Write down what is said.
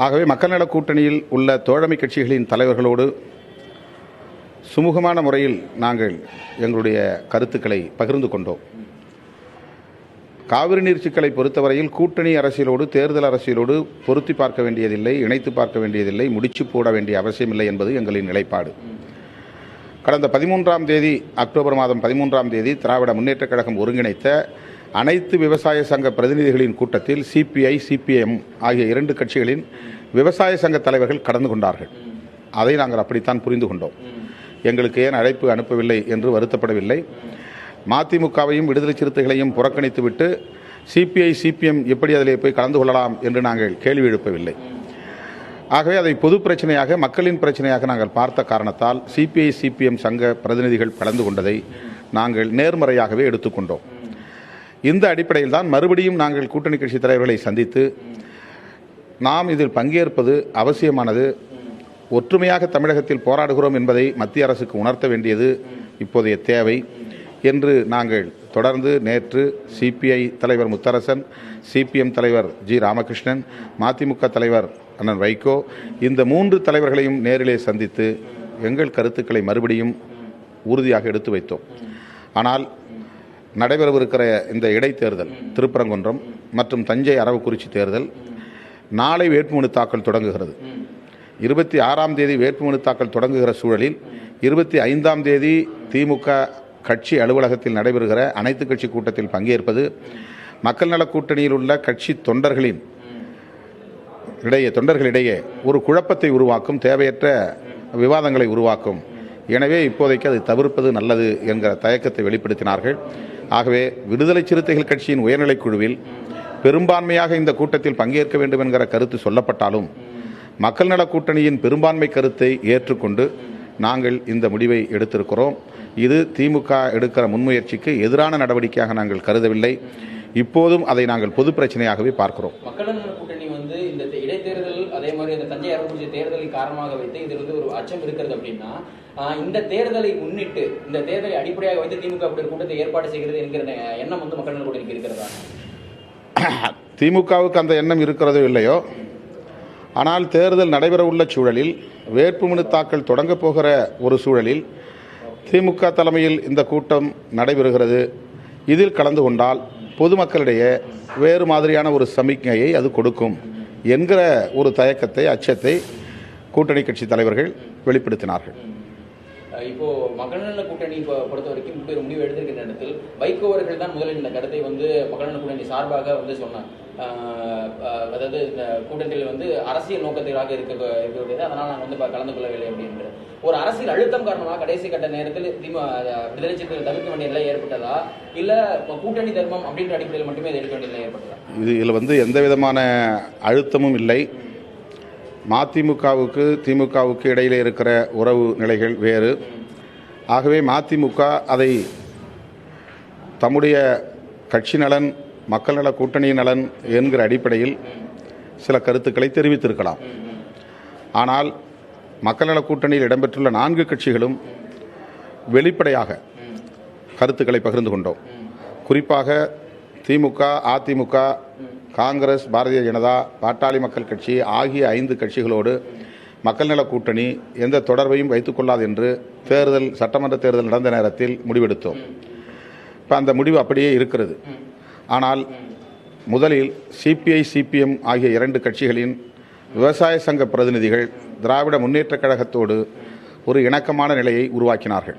ஆகவே மக்கள் நல கூட்டணியில் உள்ள தோழமை கட்சிகளின் தலைவர்களோடு சுமூகமான முறையில் நாங்கள் எங்களுடைய கருத்துக்களை பகிர்ந்து கொண்டோம். காவிரி நீர் சிக்கலை பொறுத்தவரையில் கூட்டணி அரசியலோடு தேர்தல் அரசியலோடு பொருத்தி பார்க்க வேண்டியதில்லை, இணைத்து பார்க்க வேண்டியதில்லை, முடிச்சு போட வேண்டிய அவசியமில்லை என்பது எங்களின் நிலைப்பாடு. கடந்த 13ஆம் தேதி அக்டோபர் மாதம் 13ஆம் தேதி திராவிட முன்னேற்றக் கழகம் ஒருங்கிணைத்த அனைத்து விவசாய சங்க பிரதிநிதிகளின் கூட்டத்தில் சிபிஐ, சிபிஎம் ஆகிய 2 கட்சிகளின் விவசாய சங்க தலைவர்கள் கலந்து கொண்டார்கள். அதை நாங்கள் அப்படித்தான் புரிந்து கொண்டோம். எங்களுக்கு ஏன் அழைப்பு அனுப்பவில்லை என்று வருத்தப்படவில்லை. மதிமுகவையும் விடுதலை சிறுத்தைகளையும் புறக்கணித்துவிட்டு சிபிஐ, சிபிஎம் எப்படி அதிலே போய் கலந்து கொள்ளலாம் என்று நாங்கள் கேள்வி எழுப்பவில்லை. ஆகவே அதை பொது பிரச்சனையாக, மக்களின் பிரச்சனையாக நாங்கள் பார்த்த காரணத்தால் சிபிஐ, சிபிஎம் சங்க பிரதிநிதிகள் கலந்து கொண்டதை நாங்கள் நேர்மறையாகவே எடுத்துக்கொண்டோம். இந்த அடிப்படையில் தான் மறுபடியும் நாங்கள் கூட்டணி கட்சி தலைவர்களை சந்தித்து நாம் இதில் பங்கேற்பது அவசியமானது, ஒற்றுமையாக தமிழகத்தில் போராடுகிறோம் என்பதை மத்திய அரசுக்கு உணர்த்த வேண்டியது இப்போதைய தேவை என்று நாங்கள் தொடர்ந்து நேற்று சிபிஐ தலைவர் முத்தரசன், சிபிஎம் தலைவர் ஜி ராமகிருஷ்ணன், மதிமுக தலைவர் அண்ணன் வைகோ, இந்த 3 தலைவர்களையும் நேரிலே சந்தித்து எங்கள் கருத்துக்களை மறுபடியும் உறுதியாக எடுத்து வைத்தோம். ஆனால் நடைபெறவிருக்கிற இந்த இடைத்தேர்தல், திருப்பரங்குன்றம் மற்றும் தஞ்சை அரவக்குறிச்சி தேர்தல், நாளை வேட்புமனு தாக்கல் தொடங்குகிறது. 26ஆம் தேதி வேட்புமனு தாக்கல் தொடங்குகிற சூழலில் 25ஆம் தேதி திமுக கட்சி அலுவலகத்தில் நடைபெறுகிற அனைத்து கட்சி கூட்டத்தில் பங்கேற்பது மக்கள் நல கூட்டணியில் உள்ள கட்சி தொண்டர்களிடையே ஒரு குழப்பத்தை உருவாக்கும், தேவையற்ற விவாதங்களை உருவாக்கும். எனவே இப்போதைக்கு அதை தவிர்ப்பது நல்லது என்கிற தயக்கத்தை வெளிப்படுத்தினார்கள். ஆகவே விடுதலை சிறுத்தைகள் கட்சியின் உயர்நிலைக் குழுவில் பெரும்பான்மையாக இந்த கூட்டத்தில் பங்கேற்க வேண்டும் என்கிற கருத்து சொல்லப்பட்டாலும் மக்கள் நல கூட்டணியின் பெரும்பான்மை கருத்தை ஏற்றுக்கொண்டு நாங்கள் இந்த முடிவை எடுத்திருக்கிறோம். இது திமுக எடுக்கிற முன்முயற்சிக்கு எதிரான நடவடிக்கையாக நாங்கள் கருதவில்லை. இப்போதும் அதை நாங்கள் பொது பிரச்சனையாகவே பார்க்கிறோம். மக்கள் நல கூட்டணி இந்த இடைத்தேர்தல், அதே மாதிரி இந்த தஞ்சை அரவக்குறிச்சி தேர்தலை காரணமாக வைத்து இதில் ஒரு அச்சம் இருக்கிறது அப்படின்னா, இந்த தேர்தலை முன்னிட்டு, இந்த தேர்தலை அடிப்படையாக வைத்து திமுக அப்படி ஒரு கூட்டத்தை ஏற்பாடு செய்கிறது என்கிற எண்ணம் மக்கள் நல கூட்டணிக்கு இருக்கிறதா? திமுகவுக்கு அந்த எண்ணம் இருக்கிறதோ இல்லையோ, ஆனால் தேர்தல் நடைபெற உள்ள சூழலில், வேட்புமனு தாக்கல் தொடங்கப் போகிற ஒரு சூழலில் திமுக தலைமையில் இந்த கூட்டம் நடைபெறுகிறது. இதில் கலந்து கொண்டால் பொதுமக்களிடையே வேறு மாதிரியான ஒரு சமிக்ஞையை அது கொடுக்கும் என்கிற ஒரு தயக்கத்தை, அச்சத்தை கூட்டணி கட்சி தலைவர்கள் வெளிப்படுத்தினார்கள். இப்போ மக்கள் நல கூட்டணி பொறுத்த வரைக்கும் இப்போ ஒரு முடிவு எடுத்திருக்கிற இடத்தில் வைகோ அவர்கள் தான் முதலில் இந்த கருத்தை மக்கள் நல கூட்டணி சார்பாக சொன்னார். அதாவது இந்த கூட்டணியில் அரசியல் நோக்கத்திற்காக இருக்கிறது, அதனால் நாங்கள் கலந்து கொள்ளவில்லை அப்படின்ற ஒரு அரசியல் அழுத்தம் காரணமாக கடைசி கட்ட நேரத்தில் விடுதலை சிறுத்தைகள் தவிர்க்க வேண்டிய நிலை ஏற்பட்டதா, இல்லை கூட்டணி தர்மம் அப்படின்ற அடிப்படையில் மட்டுமே இதை எடுக்க வேண்டிய நிலை ஏற்பட்டதா? இதில் எந்த விதமான அழுத்தமும் இல்லை. மதிமுகவுக்கு திமுகவுக்கு இடையிலே இருக்கிற உறவு நிலைகள் வேறு. ஆகவே மதிமுக அதை தம்முடைய கட்சி நலன், மக்கள் நல கூட்டணி நலன் என்கிற அடிப்படையில் சில கருத்துக்களை தெரிவித்திருக்கலாம். ஆனால் மக்கள் நல கூட்டணியில் இடம்பெற்றுள்ள 4 கட்சிகளும் வெளிப்படையாக கருத்துக்களை பகிர்ந்து கொண்டோம். குறிப்பாக திமுக, அதிமுக, காங்கிரஸ், பாரதிய ஜனதா, பாட்டாளி மக்கள் கட்சி ஆகிய 5 கட்சிகளோடு மக்கள் நல கூட்டணி எந்த தொடர்பையும் வைத்துக்கொள்ளாது என்று சட்டமன்ற தேர்தல் நடந்த நேரத்தில் முடிவெடுத்தோம். இப்போ அந்த முடிவு அப்படியே இருக்கிறது. ஆனால் முதலில் சிபிஐ, சிபிஎம் ஆகிய 2 கட்சிகளின் விவசாய சங்க பிரதிநிதிகள் திராவிட முன்னேற்றக் கழகத்தோடு ஒரு இணக்கமான நிலையை உருவாக்கினார்கள்.